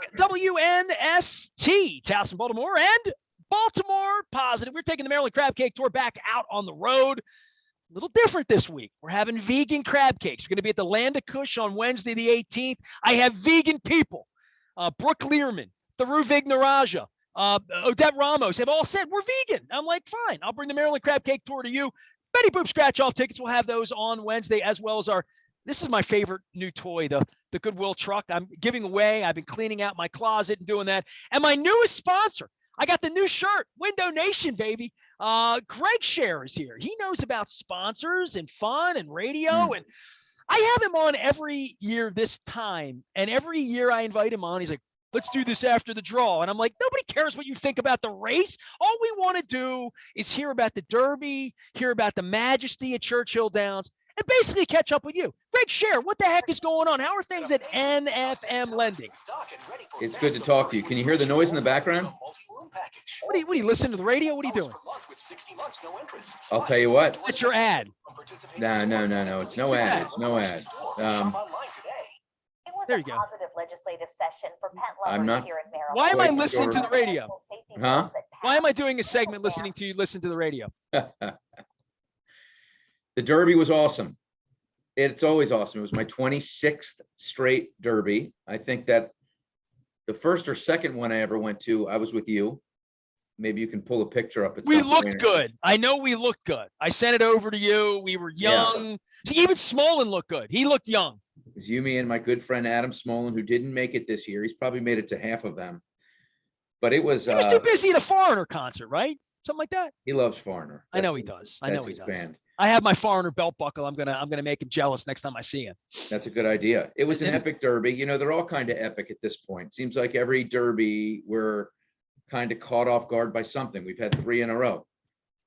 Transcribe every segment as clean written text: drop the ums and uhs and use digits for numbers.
back. WNST, Towson, Baltimore, and Baltimore Positive. We're taking the Maryland Crab Cake Tour back out on the road. A little different this week. We're having vegan crab cakes. We're going to be at the Land of Kush on Wednesday, the 18th. I have vegan people. Brooke Learman, Tharu Vignaraja, Odette Ramos have all said, we're vegan. I'm like, fine. I'll bring the Maryland Crab Cake Tour to you. Betty Boop scratch-off tickets. We'll have those on Wednesday, as well as this is my favorite new toy, the Goodwill truck. I'm giving away. I've been cleaning out my closet and doing that. And my newest sponsor, I got the new shirt, Window Nation, baby. Greg Sher is here. He knows about sponsors and fun and radio. And I have him on every year this time. And every year I invite him on. He's like, let's do this after the draw. And I'm like, nobody cares what you think about the race. All we want to do is hear about the Derby, hear about the Majesty at Churchill Downs, and basically catch up with you. Greg Sher, what the heck is going on? How are things at NFM Lending? It's good to talk to you. Can you hear the noise in the background? What are you listening to the radio? What are you doing? I'll tell you what. It's your ad. No. It's no ad. No ad. There you go. Positive legislative session for pet I'm lovers not. here in Maryland. Why am I listening to the radio? Huh? Why am I doing a segment listening to you listen to the radio? The Derby was awesome. It's always awesome. It was my 26th straight Derby. I think that the first or second one I ever went to, I was with you. Maybe you can pull a picture up. We looked good. I know we looked good. I sent it over to you. We were young. See, even Smolin looked good. He looked young. It was you, me, and my good friend Adam Smolin, who didn't make it this year. He's probably made it to half of them. But it was. He was too busy at a Foreigner concert, right? Something like that. He loves Foreigner. I know he does. I know he does. Band. I have my Foreigner belt buckle. I'm gonna make him jealous next time I see him. That's a good idea. It was an epic Derby. You know, they're all kind of epic at this point. Seems like every Derby we're kind of caught off guard by something. We've had 3 in a row.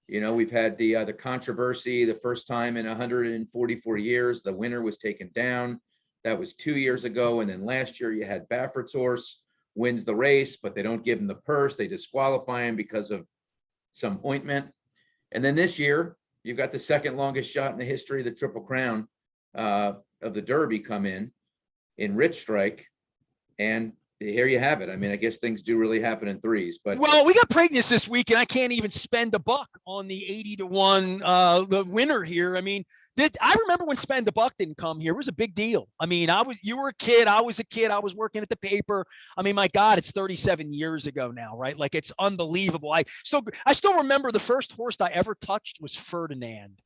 You know, we've had the controversy the first time in 144 years. The winner was taken down. That was 2 years ago. And then last year you had Baffert's horse wins the race, but they don't give him the purse. They disqualify him because of some ointment. And then this year, you've got the second longest shot in the history of the Triple Crown of the Derby come in Rich Strike. And here you have it. I mean, I guess things do really happen in threes, but well, we got Preakness this week, and I can't even spend a buck on the 80-1 the winner here. I mean, I remember when Spend a Buck didn't come here. It was a big deal. I mean, you were a kid, I was a kid, I was working at the paper. I mean, my God, it's 37 years ago now, right? Like, it's unbelievable. I still remember the first horse I ever touched was Ferdinand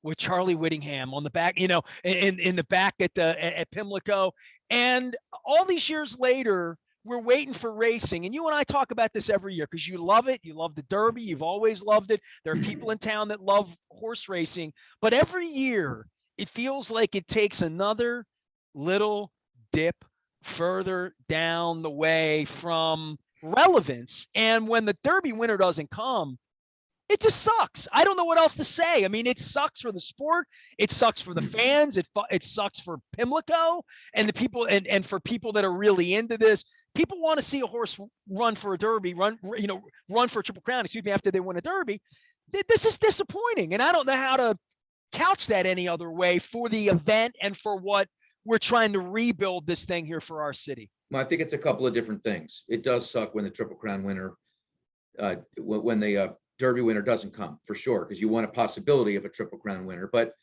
with Charlie Whittingham on the back, you know, in the back at Pimlico. And all these years later, we're waiting for racing. And you and I talk about this every year because you love it. You love the Derby. You've always loved it. There are people in town that love horse racing. But every year, it feels like it takes another little dip further down the way from relevance. And when the Derby winner doesn't come, it just sucks. I don't know what else to say. I mean, it sucks for the sport. It sucks for the fans. It sucks for Pimlico and the people and for people that are really into this. People want to see a horse run for a Derby, run for a Triple Crown, after they win a Derby. This is disappointing. And I don't know how to couch that any other way for the event and for what we're trying to rebuild this thing here for our city. Well, I think it's a couple of different things. It does suck when the Triple Crown winner, when the Derby winner doesn't come, for sure, because you want a possibility of a Triple Crown winner. But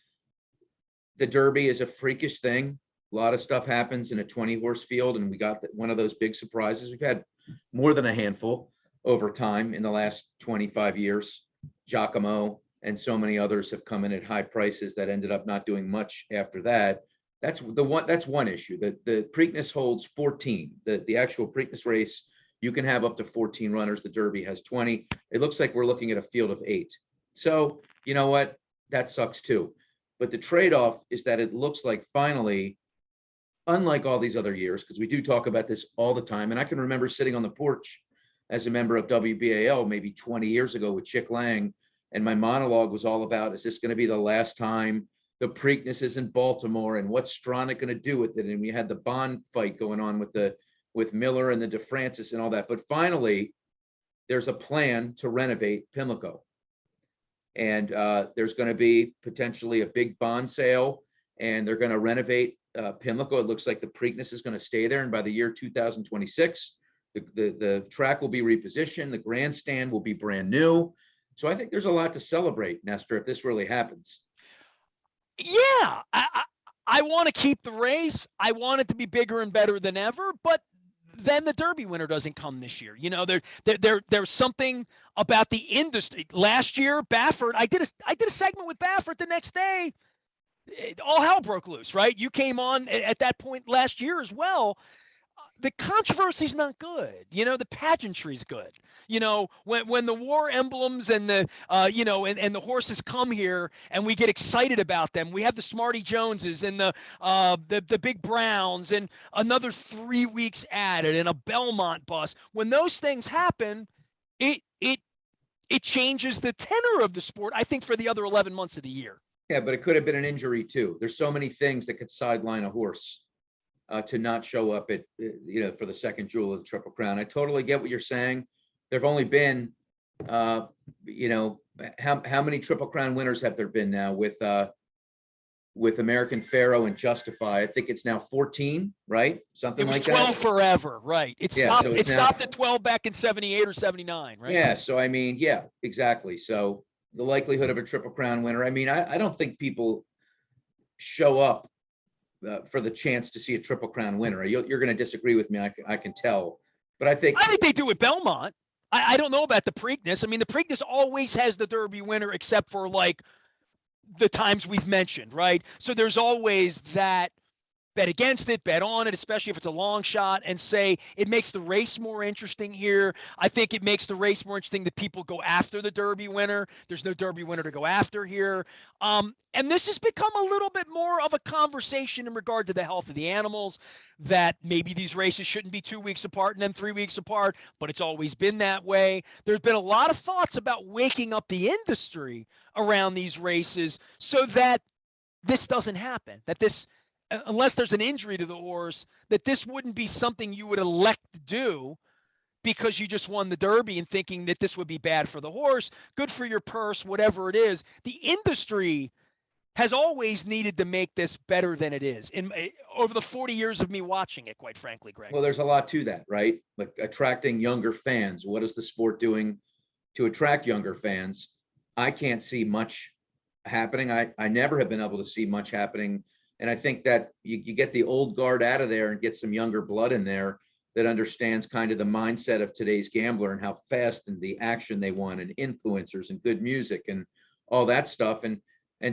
the Derby is a freakish thing. A lot of stuff happens in a 20-horse field, and we got one of those big surprises. We've had more than a handful over time in the last 25 years. Giacomo and so many others have come in at high prices that ended up not doing much after that. That's one issue. The Preakness holds 14. The actual Preakness race, you can have up to 14 runners. The Derby has 20. It looks like we're looking at a field of 8. So you know what? That sucks too. But the trade-off is that it looks like finally, unlike all these other years, because we do talk about this all the time, and I can remember sitting on the porch as a member of WBAL maybe 20 years ago with Chick Lang, and my monologue was all about, is this going to be the last time the Preakness is in Baltimore, and what's Stronach going to do with it? And we had the bond fight going on with Miller and the DeFrancis and all that. But finally, there's a plan to renovate Pimlico. And there's going to be potentially a big bond sale, and they're going to renovate Pimlico. It looks like the Preakness is going to stay there. And by the year 2026, the track will be repositioned. The grandstand will be brand new. So I think there's a lot to celebrate, Nestor, if this really happens. Yeah, I want to keep the race. I want it to be bigger and better than ever, but then the Derby winner doesn't come this year. You know, there's something about the industry. Last year, Baffert, I did a segment with Baffert the next day. All hell broke loose, right? You came on at that point last year as well. The controversy's not good. You know, the pageantry's good. You know, when the war emblems and the you know, and the horses come here and we get excited about them. We have the Smarty Joneses and the Big Browns and another 3 weeks added and a Belmont bus. When those things happen, it changes the tenor of the sport, I think, for the other 11 months of the year. Yeah, but it could have been an injury too. There's so many things that could sideline a horse to not show up at, you know, for the second jewel of the Triple Crown. I totally get what you're saying. There've only been, you know, how many Triple Crown winners have there been now with American Pharaoh and Justify? I think it's now 14, right? Something like that. It was 12 forever, right? It stopped. It stopped at 12 back in 78 or 79, right? Yeah. So I mean, yeah, exactly. So the likelihood of a Triple Crown winner. I mean, I don't think people show up for the chance to see a Triple Crown winner. You're going to disagree with me, I can tell, but I think they do at Belmont. I don't know about the Preakness. I mean, the Preakness always has the Derby winner, except for like the times we've mentioned, right? So there's always that bet against it, bet on it, especially if it's a long shot, and say it makes the race more interesting here. I think it makes the race more interesting that people go after the Derby winner. There's no Derby winner to go after here. And this has become a little bit more of a conversation in regard to the health of the animals, that maybe these races shouldn't be 2 weeks apart and then 3 weeks apart, but it's always been that way. There's been a lot of thoughts about waking up the industry around these races so that this doesn't happen, that this, unless there's an injury to the horse, that this wouldn't be something you would elect to do because you just won the Derby and thinking that this would be bad for the horse, good for your purse, whatever it is. The industry has always needed to make this better than it is over the 40 years of me watching it, quite frankly, Greg. Well, there's a lot to that, right? Like attracting younger fans. What is the sport doing to attract younger fans? I can't see much happening. I never have been able to see much happening. And I think that you get the old guard out of there and get some younger blood in there that understands kind of the mindset of today's gambler and how fast and the action they want and influencers and good music and all that stuff. And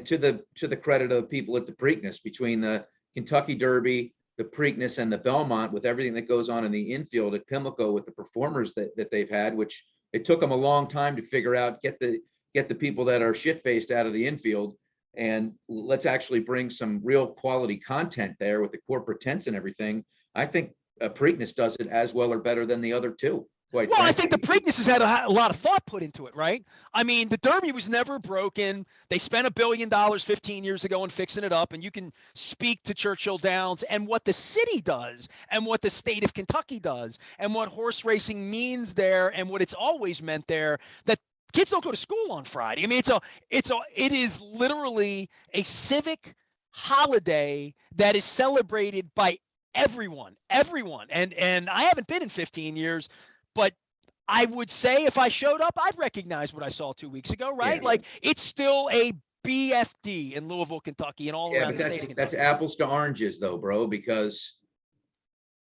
to the credit of the people at the Preakness, between the Kentucky Derby, the Preakness, and the Belmont, with everything that goes on in the infield at Pimlico with the performers that they've had, which it took them a long time to figure out, get the people that are shit-faced out of the infield, and let's actually bring some real quality content there with the corporate tents and everything. I think Preakness does it as well or better than the other two. Well, I think the Preakness has had a lot of thought put into it, right? I mean, the Derby was never broken. They spent $1 billion 15 years ago on fixing it up, and you can speak to Churchill Downs and what the city does and what the state of Kentucky does and what horse racing means there and what it's always meant there, that kids don't go to school on Friday. I mean, it is literally a civic holiday that is celebrated by everyone. And I haven't been in 15 years, but I would say if I showed up, I'd recognize what I saw 2 weeks ago, right? Yeah. Like, it's still a BFD in Louisville, Kentucky, and all around the state of Kentucky. That's apples to oranges, though, bro, because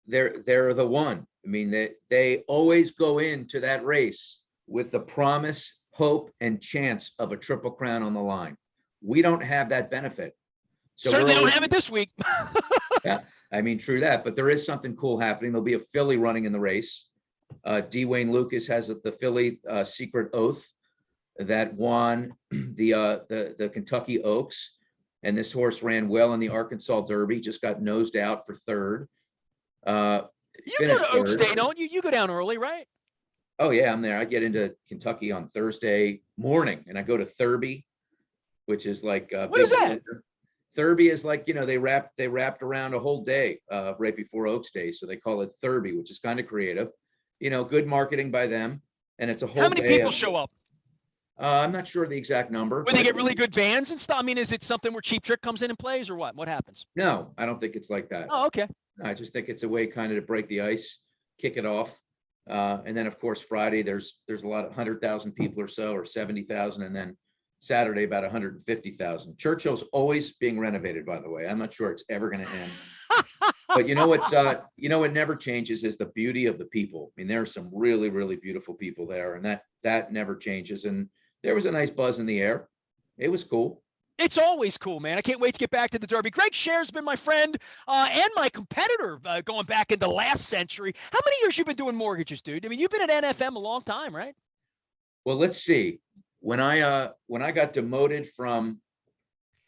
they're the one. I mean, they always go into that race with the promise, hope, and chance of a Triple Crown on the line. We don't have that benefit. So certainly don't have it this week. Yeah, I mean, true that, but there is something cool happening. There'll be a filly running in the race. D. Wayne Lucas has the filly Secret Oath that won the Kentucky Oaks, and this horse ran well in the Arkansas Derby. Just got nosed out for third. You go to Oaks Day, don't you? You go down early, right? Oh yeah, I'm there. I get into Kentucky on Thursday morning, and I go to Thurby, which is like what is that? Thurby is like, you know, they wrapped around a whole day right before Oaks Day, so they call it Thurby, which is kind of creative. You know, good marketing by them, and it's a whole day. How many people show up? I'm not sure the exact number. When they get really good bands and stuff? I mean, is it something where Cheap Trick comes in and plays or what? What happens? No, I don't think it's like that. Oh, okay. I just think it's a way kind of to break the ice, kick it off. And then of course, Friday, there's a lot of 100,000 people or so, or 70,000. And then Saturday, about 150,000. Churchill's always being renovated, by the way. I'm not sure it's ever going to end. But you know what never changes is the beauty of the people. I mean, there are some really, really beautiful people there, and that never changes. And there was a nice buzz in the air. It was cool. It's always cool, man. I can't wait to get back to the Derby. Greg Sher's been my friend and my competitor going back into last century. How many years you been doing mortgages, dude? I mean, you've been at NFM a long time, right? Well, let's see. When I got demoted from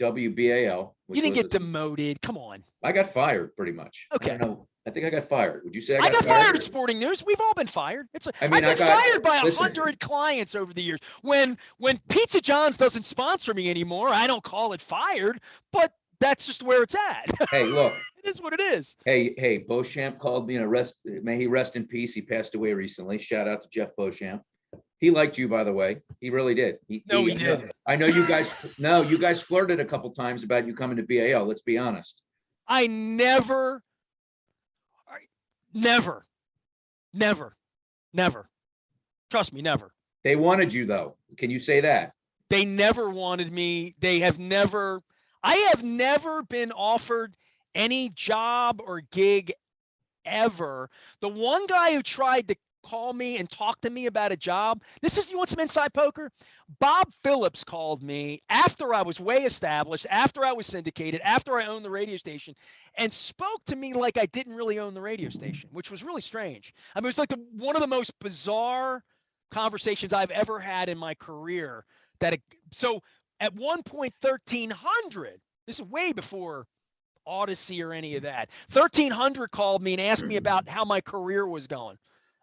WBAL, You didn't get demoted. Come on. I got fired pretty much. Okay. I don't know. I think I got fired. Would you say I got fired at Sporting News. We've all been fired. I've been fired by 100 clients over the years. When Pizza John's doesn't sponsor me anymore, I don't call it fired, but that's just where it's at. Hey, look. It is what it is. Hey, Beauchamp called me may he rest in peace. He passed away recently. Shout out to Jeff Beauchamp. He liked you, by the way. He really did. He did. I know you guys flirted a couple times about you coming to BAL. Let's be honest. I never. Trust me, never. They wanted you though. Can you say that? They never wanted me. I have never been offered any job or gig ever. The one guy who tried to call me and talk to me about a job. You want some inside poker? Bob Phillips called me after I was way established, after I was syndicated, after I owned the radio station, and spoke to me like I didn't really own the radio station, which was really strange. I mean, it was like one of the most bizarre conversations I've ever had in my career. So at one point, 1300, this is way before Odyssey or any of that, 1300 called me and asked me about how my career was going.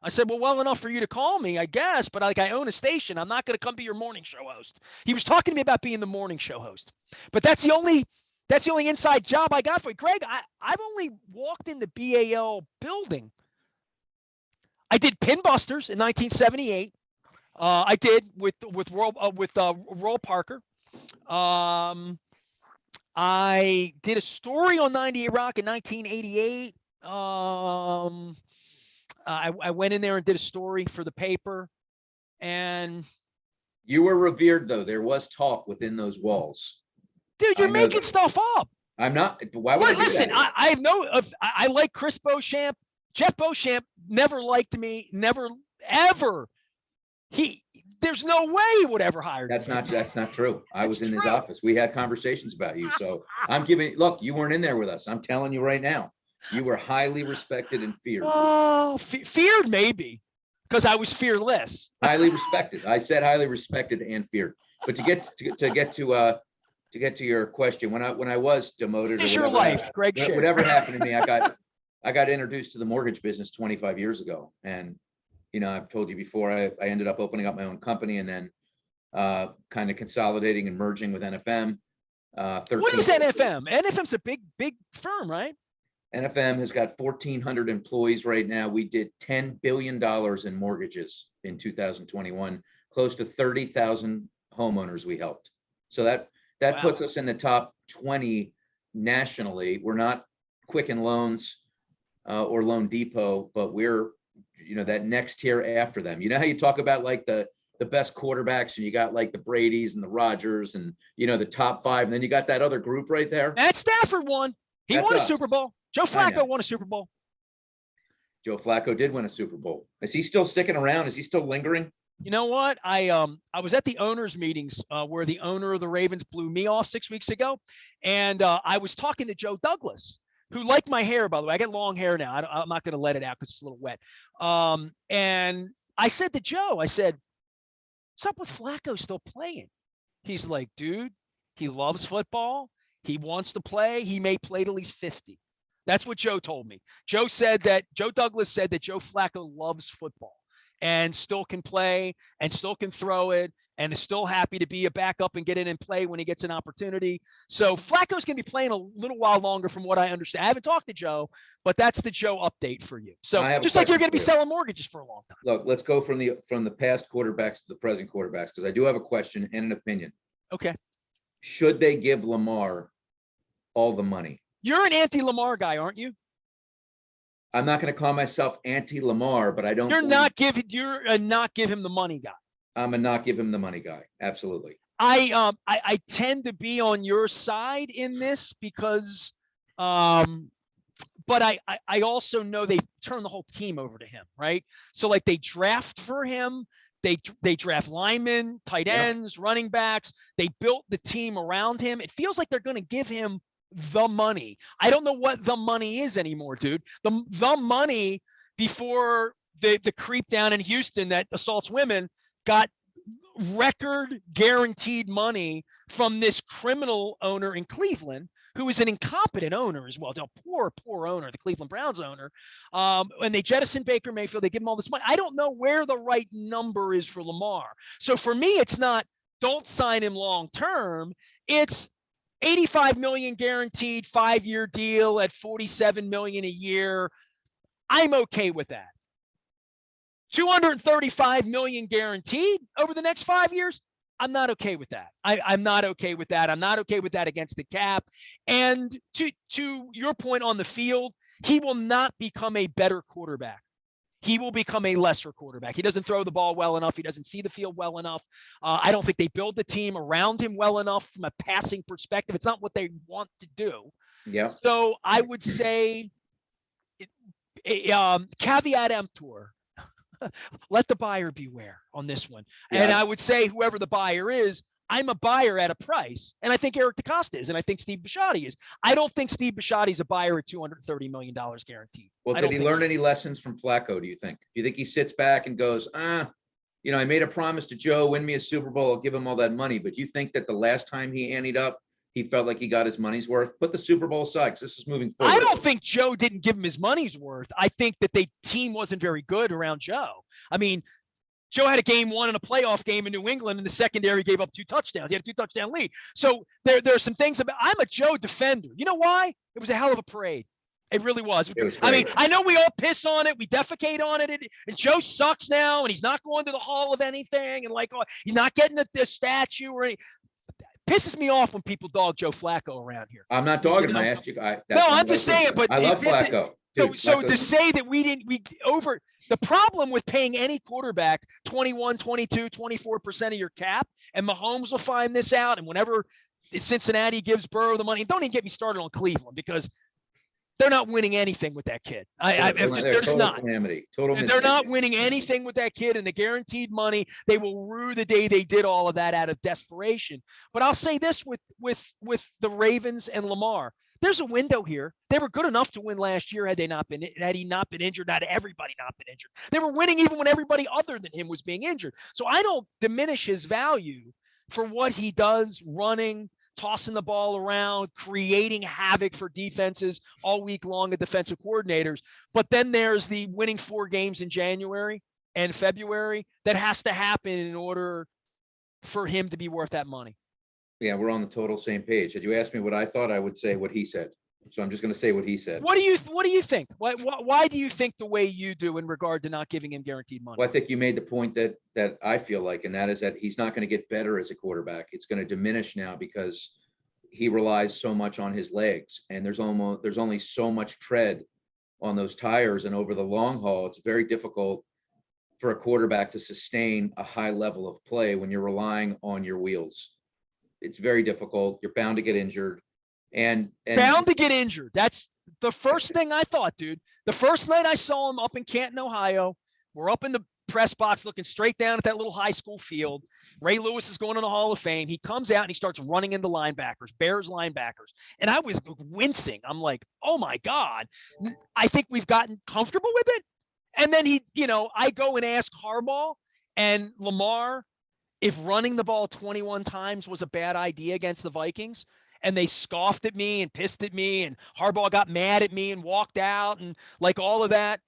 I said, well enough for you to call me, I guess, but I own a station. I'm not going to come be your morning show host. He was talking to me about being the morning show host. But that's the only inside job I got for you. Greg, I've only walked in the BAL building. I did Pinbusters in 1978. I did with Royal Parker. I did a story on 98 Rock in 1988. I went in there and did a story for the paper, and you were revered though. There was talk within those walls. Dude, you're making stuff up. I'm not. Why would I do listen? that? I like Chris Beauchamp. Jeff Beauchamp never liked me. Never ever. There's no way he would ever hire me. That's not true. I was in his office. We had conversations about you. So look, you weren't in there with us. I'm telling you right now. You were highly respected and feared. Oh, feared maybe, because I was fearless. Highly respected. I said highly respected and feared. But to get to your question, when I was demoted, It's your life, Greg Sher. Whatever happened to me, I got introduced to the mortgage business 25 years ago, and I've told you before, I ended up opening up my own company and then kind of consolidating and merging with NFM. What is NFM? NFM's a big firm, right? NFM has got 1,400 employees right now. We did $10 billion in mortgages in 2021, close to 30,000 homeowners we helped. So that puts us in the top 20 nationally. We're not Quicken Loans or Loan Depot, but we're that next tier after them. You know how you talk about like the best quarterbacks, and you got like the Bradys and the Rodgers and the top 5, and then you got that other group right there. Matt Stafford won. He won a Super Bowl. Joe Flacco won a Super Bowl. Joe Flacco did win a Super Bowl. Is he still sticking around? Is he still lingering? You know what? I was at the owners' meetings where the owner of the Ravens blew me off 6 weeks ago, and I was talking to Joe Douglas, who liked my hair, by the way. I got long hair now. I'm not going to let it out because it's a little wet. And I said to Joe, what's up with Flacco still playing? He's like, dude, he loves football. He wants to play. He may play till he's 50. That's what Joe told me. Joe Douglas said that Joe Flacco loves football and still can play and still can throw it and is still happy to be a backup and get in and play when he gets an opportunity. So Flacco's going to be playing a little while longer from what I understand. I haven't talked to Joe, but that's the Joe update for you. So just like you're going to be selling mortgages for a long time. Look, let's go from the past quarterbacks to the present quarterbacks, because I do have a question and an opinion. Okay. Should they give Lamar all the money? You're an anti-Lamar guy, aren't you? I'm not going to call myself anti-Lamar, but I don't. You're not give him the money guy. I'm a not give him the money guy. Absolutely. I tend to be on your side in this because, but I also know they turn the whole team over to him, right? So like they draft for him, they draft linemen, tight ends, running backs. They built the team around him. It feels like they're going to give him the money. I don't know what the money is anymore, dude. The money before the creep down in Houston that assaults women got record guaranteed money from this criminal owner in Cleveland, who is an incompetent owner as well. A poor owner, the Cleveland Browns owner. And they jettison Baker Mayfield. They give him all this money. I don't know where the right number is for Lamar. So for me, it's not don't sign him long term. It's $85 million guaranteed 5-year deal at $47 million a year. I'm okay with that. $235 million guaranteed over the next 5 years. I'm not okay with that. I'm not okay with that. I'm not okay with that against the cap. And to your point on the field, he will not become a better quarterback. He will become a lesser quarterback. He doesn't throw the ball well enough. He doesn't see the field well enough. I don't think they build the team around him well enough from a passing perspective. It's not what they want to do. Yeah. So I would say, caveat emptor, let the buyer beware on this one. Yeah. And I would say whoever the buyer is, I'm a buyer at a price. And I think Eric DeCosta is, and I think Steve Bisciotti is. I don't think Steve Bisciotti is a buyer at $230 million guaranteed. Well, did he learn any lessons from Flacco, do you think? Do you think he sits back and goes, I made a promise to Joe, win me a Super Bowl, I'll give him all that money. But do you think that the last time he anteed up, he felt like he got his money's worth? Put the Super Bowl aside, because this is moving forward. I don't think Joe didn't give him his money's worth. I think that the team wasn't very good around Joe. I mean, Joe had a game one in a playoff game in New England, and the secondary gave up 2 touchdowns. He had a 2-touchdown lead. So there are some things about – I'm a Joe defender. You know why? It was a hell of a parade. It really was. I mean, I know we all piss on it. We defecate on it. And Joe sucks now, and he's not going to the hall of anything. And, he's not getting the statue or anything. Pisses me off when people dog Joe Flacco around here. I'm not dogging him. I asked you. I'm just saying, but I love Flacco. Dude, so to say that the problem with paying any quarterback 21, 22, 24% of your cap, and Mahomes will find this out, and whenever Cincinnati gives Burrow the money, don't even get me started on Cleveland, because they're not winning anything with that kid. They're just not. They're not winning anything with that kid, and the guaranteed money, they will rue the day they did all of that out of desperation. But I'll say this with the Ravens and Lamar. There's a window here. They were good enough to win last year had he not been injured, not everybody not been injured. They were winning even when everybody other than him was being injured. So I don't diminish his value for what he does running, tossing the ball around, creating havoc for defenses all week long at defensive coordinators. But then there's the winning 4 games in January and February that has to happen in order for him to be worth that money. Yeah, we're on the total same page. Had you asked me what I thought, I would say what he said. So I'm just going to say what he said. What do you think? Why do you think the way you do in regard to not giving him guaranteed money? Well, I think you made the point that I feel like, and that is that he's not going to get better as a quarterback. It's going to diminish now because he relies so much on his legs, and there's only so much tread on those tires. And over the long haul, it's very difficult for a quarterback to sustain a high level of play when you're relying on your wheels. It's very difficult. You're bound to get injured. And bound to get injured. That's the first thing I thought, dude. The first night I saw him up in Canton, Ohio, we're up in the press box looking straight down at that little high school field. Ray Lewis is going to the Hall of Fame. He comes out and he starts running into linebackers, Bears linebackers. And I was wincing. I'm like, oh my God, I think we've gotten comfortable with it. And then I go and ask Harbaugh and Lamar if running the ball 21 times was a bad idea against the Vikings, and they scoffed at me and pissed at me, and Harbaugh got mad at me and walked out and all of that,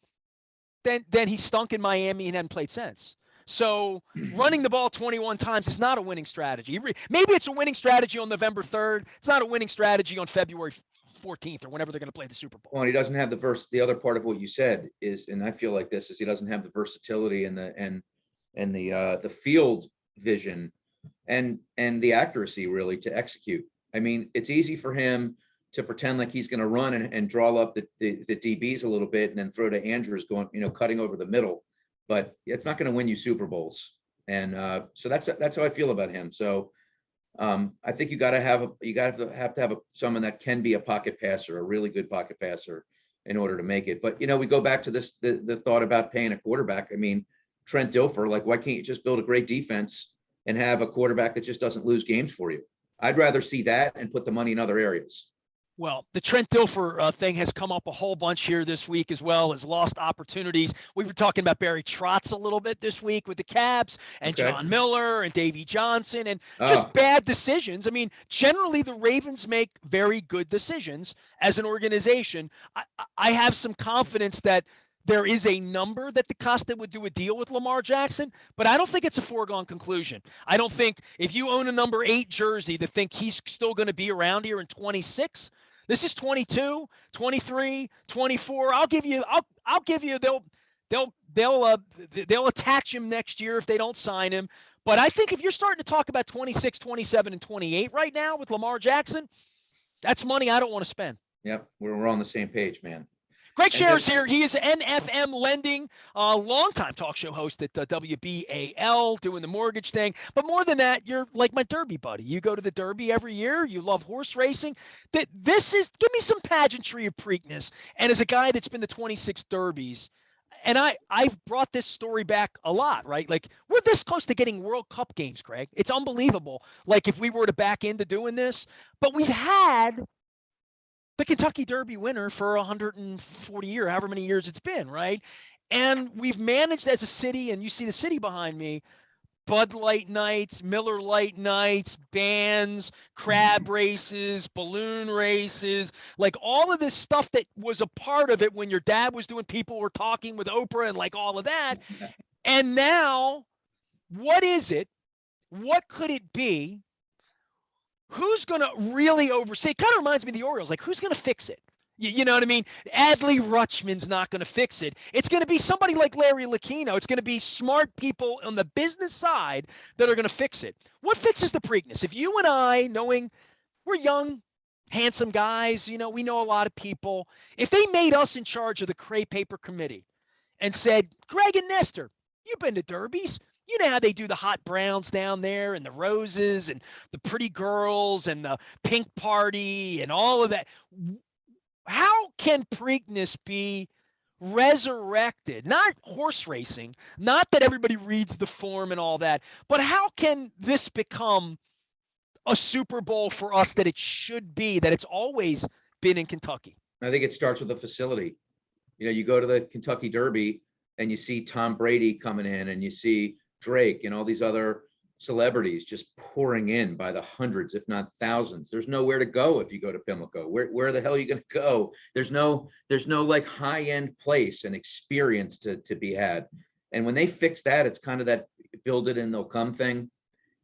then he stunk in Miami and hadn't played since. So running the ball 21 times is not a winning strategy. Maybe it's a winning strategy on November 3rd. It's not a winning strategy on February 14th or whenever they're going to play the Super Bowl. Well, and he doesn't have the other part of what you said is, and I feel like this is, he doesn't have the versatility and the field vision and the accuracy really to execute. I mean, it's easy for him to pretend like he's going to run and draw up the DBs a little bit and then throw to Andrews going, cutting over the middle, but it's not going to win you Super Bowls. And so that's how I feel about him. So I think you got to have someone that can be a pocket passer, a really good pocket passer in order to make it. But, we go back to this, the thought about paying a quarterback. I mean, Trent Dilfer, like, why can't you just build a great defense and have a quarterback that just doesn't lose games for you? I'd rather see that and put the money in other areas. Well, the Trent Dilfer thing has come up a whole bunch here this week, as well as lost opportunities. We were talking about Barry Trotz a little bit this week with the Caps and Okay. John Miller and Davey Johnson and just bad decisions. I mean, generally the Ravens make very good decisions as an organization. I have some confidence that there is a number that the Costa would do a deal with Lamar Jackson, but I don't think it's a foregone conclusion. I don't think if you own a number 8 jersey to think he's still going to be around here in 26. This is 22, 23, 24. I'll give you they'll attach him next year if they don't sign him. But I think if you're starting to talk about 26, 27, and 28 right now with Lamar Jackson, that's money I don't want to spend. Yep, we're on the same page, man. Greg Sher is here. He is NFM Lending, longtime talk show host at WBAL, doing the mortgage thing. But more than that, you're like my Derby buddy. You go to the Derby every year. You love horse racing. Give me some pageantry of Preakness. And as a guy that's been to 26 Derbies, and I've brought this story back a lot, right? Like, we're this close to getting World Cup games, Greg. It's unbelievable. Like, if we were to back into doing this, but we've had the Kentucky Derby winner for 140 years, however many years it's been, right? And we've managed as a city, and you see the city behind me, Bud Light nights, Miller Light nights, bands, crab races, balloon races, like all of this stuff that was a part of it when your dad was doing People Were Talking with Oprah and like all of that. And now, what is it? What could it be? Who's going to really oversee? It kind of reminds me of the Orioles. Like, who's going to fix it? You know what I mean? Adley Rutschman's not going to fix it. It's going to be somebody like Larry Lucchino. It's going to be smart people on the business side that are going to fix it. What fixes the Preakness? If you and I, knowing we're young, handsome guys, we know a lot of people. If they made us in charge of the Cray Paper Committee and said, Greg and Nestor, you've been to Derbies. You know how they do the hot browns down there and the roses and the pretty girls and the pink party and all of that. How can Preakness be resurrected? Not horse racing, not that everybody reads the form and all that, but how can this become a Super Bowl for us that it should be, that it's always been in Kentucky? I think it starts with the facility. You go to the Kentucky Derby and you see Tom Brady coming in and you see Drake and all these other celebrities just pouring in by the hundreds, if not thousands. There's nowhere to go if you go to Pimlico. Where the hell are you going to go? There's no like high-end place and experience to be had. And when they fix that, it's kind of that build it and they'll come thing.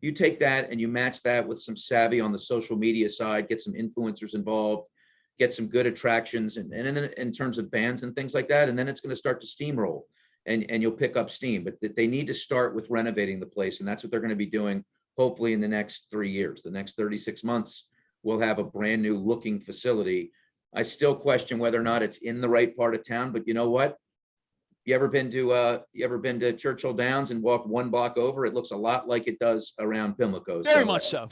You take that and you match that with some savvy on the social media side, get some influencers involved, get some good attractions and in terms of bands and things like that. And then it's going to start to steamroll. And you'll pick up steam, but they need to start with renovating the place. And that's what they're going to be doing, hopefully in the next 3 years. The next 36 months, we'll have a brand new looking facility. I still question whether or not it's in the right part of town, but you know what? You ever been to Churchill Downs and walked 1 block over? It looks a lot like it does around Pimlico. Very much so.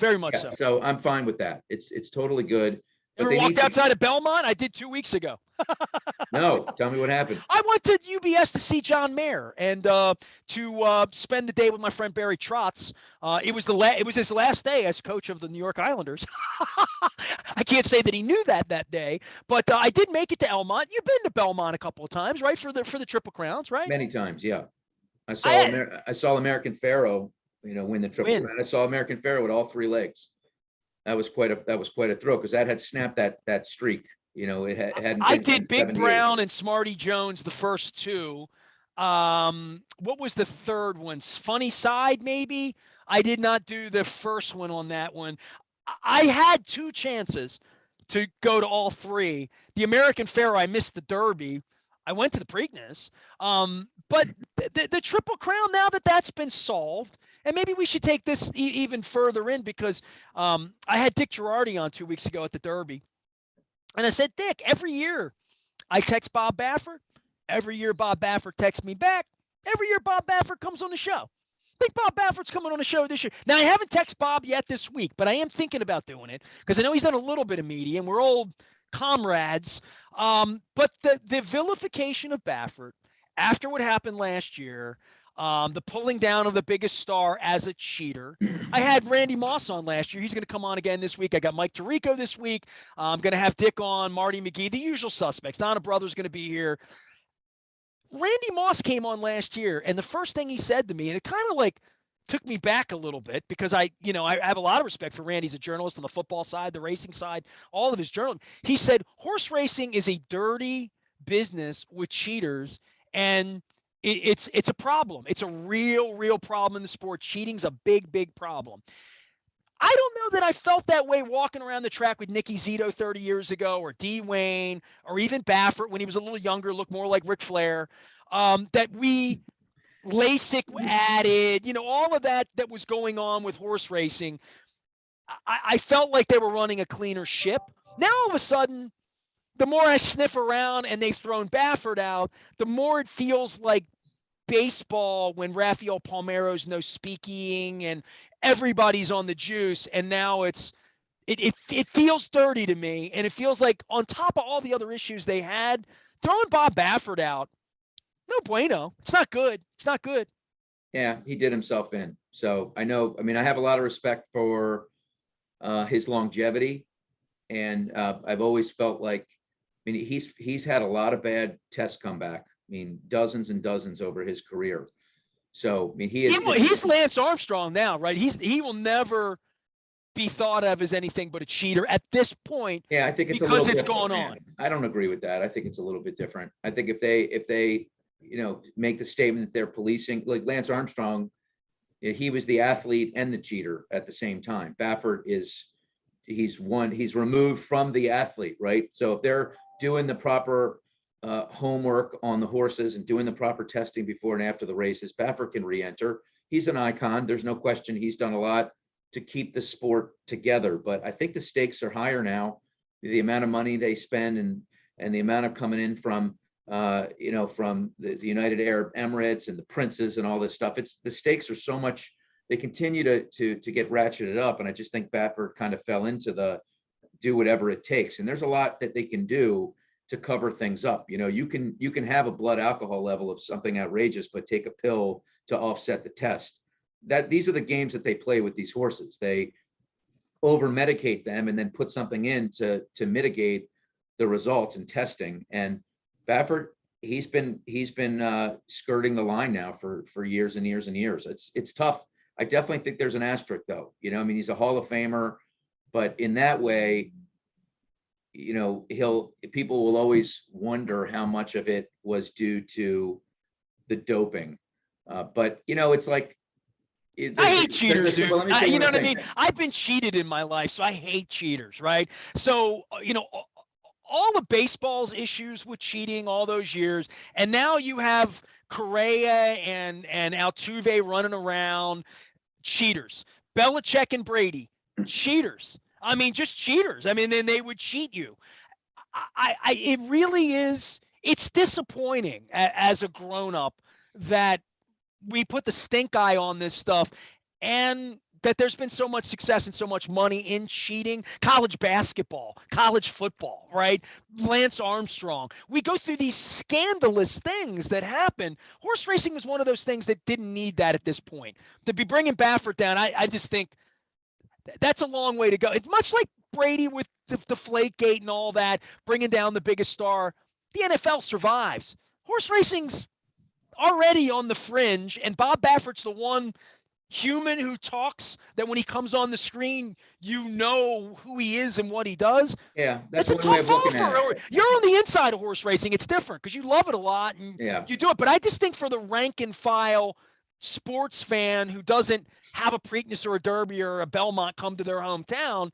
So I'm fine with that. It's totally good. Ever walked outside of Belmont? I did 2 weeks ago. No, tell me what happened. I went to UBS to see John Mayer and to spend the day with my friend Barry Trotz. It was his last day as coach of the New York Islanders. I can't say that he knew that day, but I did make it to Elmont. You've been to Belmont a couple of times, right? For the Triple Crowns, right? Many times, yeah. I saw American Pharaoh, win the Triple Crown. I saw American Pharaoh with all 3 legs. That was quite a thrill because that had snapped that streak. It hadn't. I did Big Brown and Smarty Jones the first 2. What was the third one? Funny Side, maybe. I did not do the first one on that one. I had two chances to go to all three. The American Fair, I missed the Derby. I went to the Preakness. But the Triple Crown, now that that's been solved, and maybe we should take this even further in, because I had Dick Girardi on 2 weeks ago at the Derby. And I said, Dick, every year I text Bob Baffert. Every year Bob Baffert texts me back. Every year Bob Baffert comes on the show. I think Bob Baffert's coming on the show this year. Now, I haven't texted Bob yet this week, but I am thinking about doing it because I know he's done a little bit of media, and we're old comrades. But the vilification of Baffert after what happened last year, the pulling down of the biggest star as a cheater. I had Randy Moss on last year. He's going to come on again this week. I got Mike Tirico this week. I'm going to have Dick on, Marty McGee, the usual suspects. Donna Brother's going to be here. Randy Moss came on last year, and the first thing he said to me, and it kind of like took me back a little bit, because I have a lot of respect for Randy as a journalist on the football side, the racing side, all of his journalism. He said, horse racing is a dirty business with cheaters, and it's a problem. It's a real problem in the sport. Cheating's a big problem. I don't know that I felt that way walking around the track with Nicky Zito 30 years ago, or D. Wayne, or even Baffert when he was a little younger, looked more like Ric Flair. That we LASIK added, all of that was going on with horse racing. I felt like they were running a cleaner ship. Now all of a sudden, the more I sniff around and they've thrown Baffert out, the more it feels like baseball when Rafael Palmeiro's no speaking and everybody's on the juice, and now it feels dirty to me, and it feels like on top of all the other issues they had, throwing Bob Baffert out, no bueno. It's not good. It's not good. Yeah, he did himself in. So I have a lot of respect for his longevity, and I've always felt like, he's had a lot of bad tests come back. Dozens and dozens over his career. So, he's Lance Armstrong now, right? He will never be thought of as anything but a cheater at this point. Yeah, I think it's because a little it's different, gone man. on. I don't agree with that. I think it's a little bit different. I think if they make the statement that they're policing, like Lance Armstrong, he was the athlete and the cheater at the same time. Baffert he's removed from the athlete, right? So if they're doing the proper homework on the horses and doing the proper testing before and after the races, Baffert can re-enter. He's an icon. There's no question he's done a lot to keep the sport together. But I think the stakes are higher now. The amount of money they spend and the amount of coming in from from the United Arab Emirates and the princes and all this stuff. The stakes are so much. They continue to get ratcheted up, and I just think Baffert kind of fell into the do whatever it takes. And there's a lot that they can do to cover things up. You can have a blood alcohol level of something outrageous, but take a pill to offset the test. These are the games that they play with these horses. They over medicate them and then put something in to mitigate the results in testing. And Baffert, he's been skirting the line now for years and years and years. It's tough. I definitely think there's an asterisk though. He's a Hall of Famer, but in that way, people will always wonder how much of it was due to the doping. But it's like, I hate cheaters, dude. Well, You know what I mean? I've been cheated in my life, so I hate cheaters, right? So, all of baseball's issues with cheating all those years, and now you have Correa and Altuve running around, cheaters. Belichick and Brady, cheaters. Just cheaters. Then they would cheat you. It really is. It's disappointing as a grown-up that we put the stink eye on this stuff, and that there's been so much success and so much money in cheating. College basketball, college football, right? Lance Armstrong. We go through these scandalous things that happen. Horse racing was one of those things that didn't need that at this point. To be bringing Baffert down, I just think that's a long way to go. It's much like Brady with the Deflategate and all that, bringing down the biggest star. The NFL survives. Horse racing's already on the fringe, and Bob Baffert's the one human who talks that when he comes on the screen, you know who he is and what he does. Yeah, that's It's a one way tough of looking at offer. it. You're on the inside of horse racing. It's different because you love it a lot and Yeah. you do it. But I just think for the rank and file sports fan who doesn't have a Preakness or a Derby or a Belmont come to their hometown,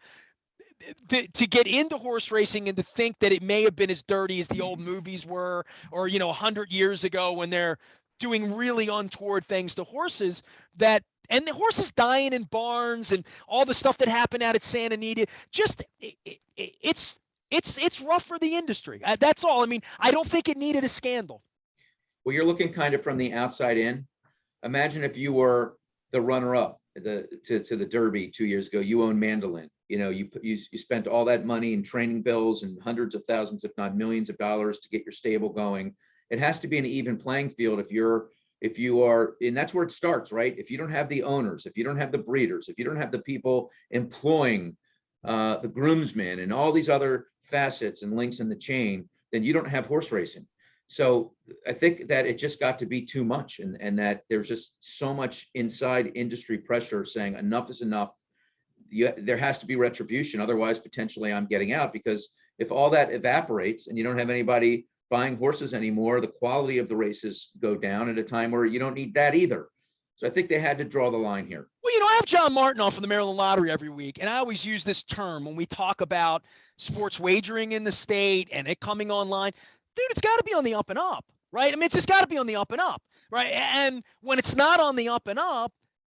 to get into horse racing and to think that it may have been as dirty as the old movies were, or 100 years ago when they're doing really untoward things to horses, that and the horses dying in barns and all the stuff that happened out at Santa Anita, just it's rough for the industry. That's all. I mean, I don't think it needed a scandal. Well, you're looking kind of from the outside in. Imagine if you were the runner-up to the Derby 2 years ago. You own Mandolin. You spent all that money in training bills and hundreds of thousands, if not millions of dollars to get your stable going. It has to be an even playing field if you are, and that's where it starts, right? If you don't have the owners, if you don't have the breeders, if you don't have the people employing the groomsmen and all these other facets and links in the chain, then you don't have horse racing. So I think that it just got to be too much, and that there's just so much inside industry pressure saying enough is enough. There has to be retribution. Otherwise, potentially I'm getting out, because if all that evaporates and you don't have anybody buying horses anymore, the quality of the races go down at a time where you don't need that either. So I think they had to draw the line here. Well, I have John Martin on from the Maryland Lottery every week, and I always use this term when we talk about sports wagering in the state and it coming online. Dude, it's got to be on the up and up, right? I mean, it's just got to be on the up and up, right? And when it's not on the up and up,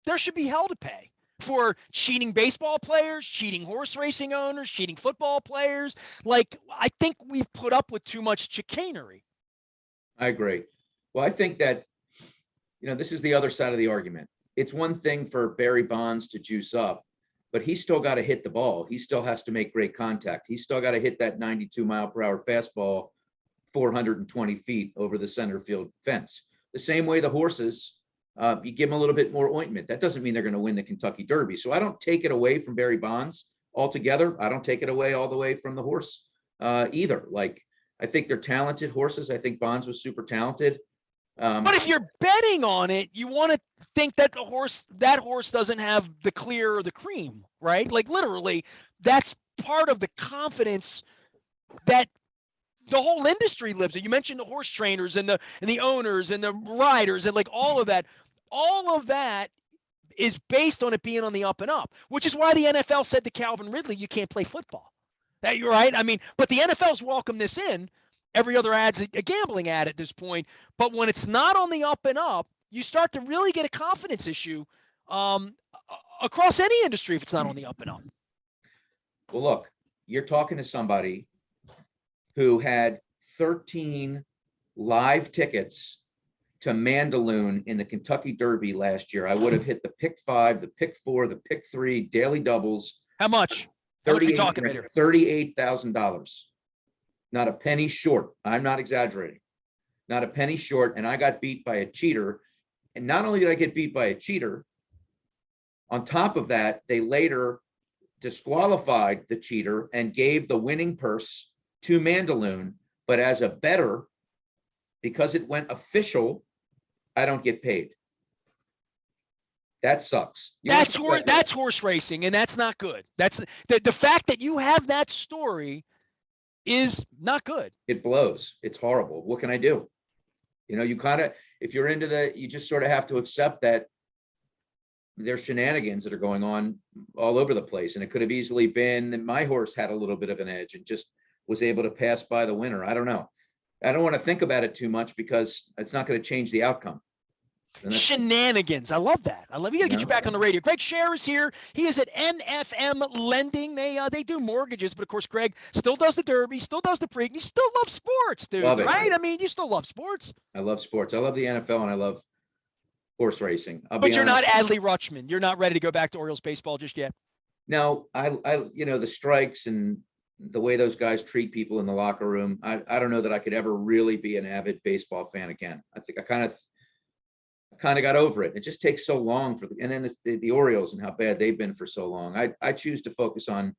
there should be hell to pay for cheating baseball players, cheating horse racing owners, cheating football players. Like, I think we've put up with too much chicanery. I agree. Well, I think that, this is the other side of the argument. It's one thing for Barry Bonds to juice up, but he's still got to hit the ball. He still has to make great contact. He's still got to hit that 92-mile-per-hour fastball 420 feet over the center field fence. The same way the horses, you give them a little bit more ointment. That doesn't mean they're going to win the Kentucky Derby. So I don't take it away from Barry Bonds altogether. I don't take it away all the way from the horse either. Like, I think they're talented horses. I think Bonds was super talented. But if you're betting on it, you want to think that that horse doesn't have the clear or the cream, right? Like, literally, that's part of the confidence that the whole industry lives in. You mentioned the horse trainers and the owners and the riders and like all of that. All of that is based on it being on the up and up, which is why the NFL said to Calvin Ridley, you can't play football. That you're right. I mean, but the NFL's welcomed this in. Every other ad's a gambling ad at this point. But when it's not on the up and up, you start to really get a confidence issue across any industry if it's not on the up and up. Well, look, you're talking to somebody who had 13 live tickets to Mandaloun in the Kentucky Derby last year. I would have hit the pick 5, the pick 4, the pick 3, daily doubles. How much? How much are we talking about here? $38,000. Not a penny short. I'm not exaggerating. Not a penny short. And I got beat by a cheater. And not only did I get beat by a cheater, on top of that, they later disqualified the cheater and gave the winning purse to Mandaloun. But as a bettor, because it went official, I don't get paid. That sucks. That's horse racing, and that's not good. That's the fact that you have that story is not good. It blows. It's horrible. What can I do? You kind of, if you're into you just sort of have to accept that there's shenanigans that are going on all over the place. And it could have easily been that my horse had a little bit of an edge and just was able to pass by the winner. I don't know. I don't want to think about it too much because it's not going to change the outcome. Shenanigans. I love that. We got to get you back on the radio. Greg Sher is here. He is at NFM Lending. They do mortgages, but of course, Greg still does the Derby, still does the Preakness. You still love sports, dude, right? I mean, you still love sports. I love sports. I love the NFL and I love horse racing. But you're not Adley Rutschman. You're not ready to go back to Orioles baseball just yet. No, I the strikes and the way those guys treat people in the locker room. I don't know that I could ever really be an avid baseball fan again. I think I kind of got over it. It just takes so long and then the Orioles and how bad they've been for so long. I choose to focus on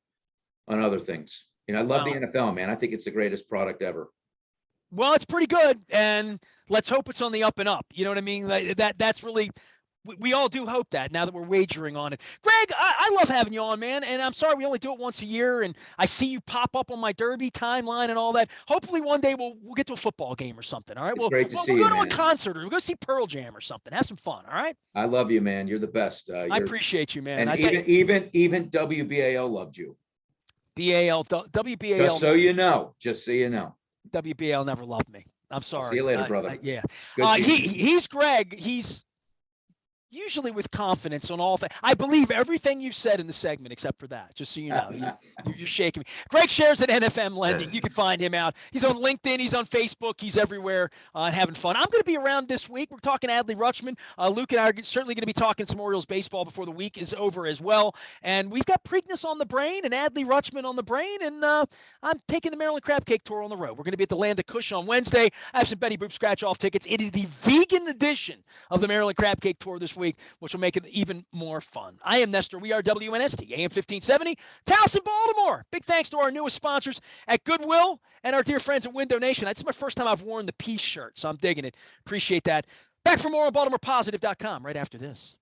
other things. I love the NFL, man. I think it's the greatest product ever. Well, it's pretty good, and let's hope it's on the up and up. You know what I mean? That's really We all do hope that now that we're wagering on it. Greg, I love having you on, man. And I'm sorry we only do it once a year. And I see you pop up on my Derby timeline and all that. Hopefully one day we'll get to a football game or something. All right. It's great to see we'll you, go to a man. concert or we'll go see Pearl Jam or something. Have some fun. All right. I love you, man. You're the best. I appreciate you, man. And even WBAL loved you. WBAL. Just so you know. WBAL never loved me. I'm sorry. See you later, brother. Yeah. Good seeing you. He's Greg. He's usually with confidence on all things. I believe everything you said in the segment, except for that, just so you know. You're shaking me. Greg Sher's at NFM Lending. You can find him out. He's on LinkedIn. He's on Facebook. He's everywhere and having fun. I'm going to be around this week. We're talking Adley Rutschman. Luke and I are certainly going to be talking some Orioles baseball before the week is over as well. And we've got Preakness on the brain and Adley Rutschman on the brain. And I'm taking the Maryland Crab Cake Tour on the road. We're going to be at the Land of Kush on Wednesday. I have some Betty Boop scratch-off tickets. It is the vegan edition of the Maryland Crab Cake Tour this week, which will make it even more fun. I am Nestor. We are WNST, AM 1570, Towson, Baltimore. Big thanks to our newest sponsors at Goodwill and our dear friends at Window Nation. It's my first time I've worn the peace shirt, so I'm digging it. Appreciate that. Back for more on BaltimorePositive.com right after this.